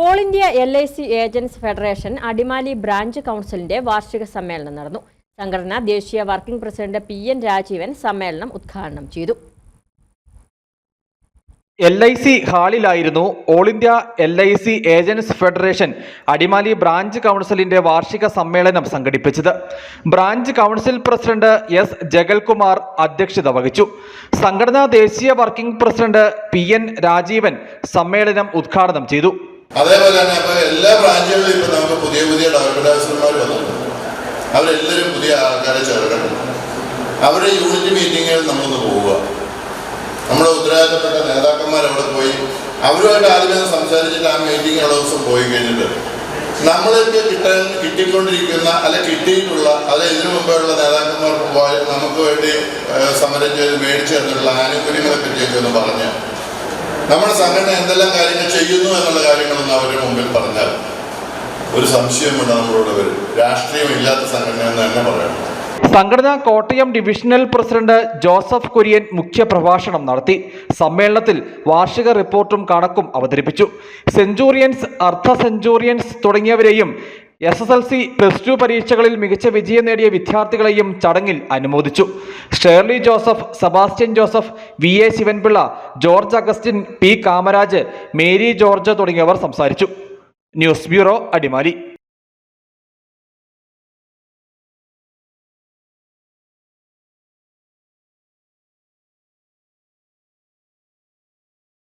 All India LIC agents federation Adimali branch കൗൺസിലിന്റെ വാർഷിക സമ്മേളനം നടന്നു. സംഘടന ദേശീയ വർക്കിംഗ് പ്രസിഡന്റ് PN രാജീവൻ സമ്മേളനം ഉദ്ഘാടനം ചെയ്തു. LIC ഹാളിലായിരുന്നു all India LIC agents federation Adimali branch കൗൺസിലിന്റെ വാർഷിക സമ്മേളനം സംഘടിപ്പിച്ചത്. Branch council president S. Jagalkumar അധ്യക്ഷത വഹിച്ചു. സംഘടനാ ദേശീയ വർക്കിംഗ് പ്രസിഡന്റ് PN രാജീവൻ സമ്മേളനം ഉദ്ഘാടനം ചെയ്തു. അതേപോലെ തന്നെ എല്ലാ ബ്രാഞ്ചുകളിലും ഇപ്പൊ നമുക്ക് പുതിയ ഡെവലപ്മെന്റ് ഓഫീസർമാർ വന്നിട്ടുണ്ട്. അവരെല്ലാവരും പുതിയ ആൾക്കാരെ ചേർക്കണം. അവരുടെ യൂണിറ്റ് മീറ്റിങ്ങുകളിൽ നമ്മളൊന്ന് പോവുക. നമ്മുടെ ഉത്തരവാദിത്തപ്പെട്ട നേതാക്കന്മാർ അവിടെ പോയി അവരുമായിട്ട് ആദ്യമേ സംസാരിച്ചിട്ട് ആ മീറ്റിംഗ് ഉള്ള ദിവസം പോയി കഴിഞ്ഞിട്ട് നമ്മൾക്ക് കിട്ടിക്കൊണ്ടിരിക്കുന്ന അല്ലെ കിട്ടിയിട്ടുള്ള അല്ലെ ഇതിനു മുമ്പുള്ള നേതാക്കന്മാർ നമുക്ക് വേണ്ടി സമരം ചെയ്ത് മേടിച്ചു തന്നിട്ടുള്ള ആനുകൂല്യങ്ങളെ പറ്റിയൊക്കെ ഒന്ന് പറഞ്ഞ് നമ്മുടെ സംഘടന എന്തെല്ലാം കാര്യങ്ങൾ ചെയ്യുന്നു എന്നുള്ള കാര്യങ്ങളൊന്നും അവരുടെ മുമ്പിൽ പറഞ്ഞാൽ ഒരു സംശയം വേണ്ട, നമ്മളോട് വരും. രാഷ്ട്രീയം ഇല്ലാത്ത സംഘടന എന്ന് തന്നെ പറയണം. സംഘടന Kottayam divisional president Joseph Kurian മുഖ്യപ്രഭാഷണം നടത്തി. സമ്മേളനത്തിൽ വാർഷിക റിപ്പോർട്ടും കണക്കും അവതരിപ്പിച്ചു. സെഞ്ചൂറിയൻസ്, അർദ്ധ സെഞ്ചൂറിയൻസ് തുടങ്ങിയവരെയും SSLC, +2 പരീക്ഷകളിൽ മികച്ച വിജയം നേടിയ വിദ്യാർത്ഥികളെയും ചടങ്ങിൽ അനുമോദിച്ചു. Shirley Joseph, Sebastian Joseph, VA Sivan Pillai, George Augustine, P. Kamaraj, Mary George തുടങ്ങിയവർ സംസാരിച്ചു. News bureau, Adimali.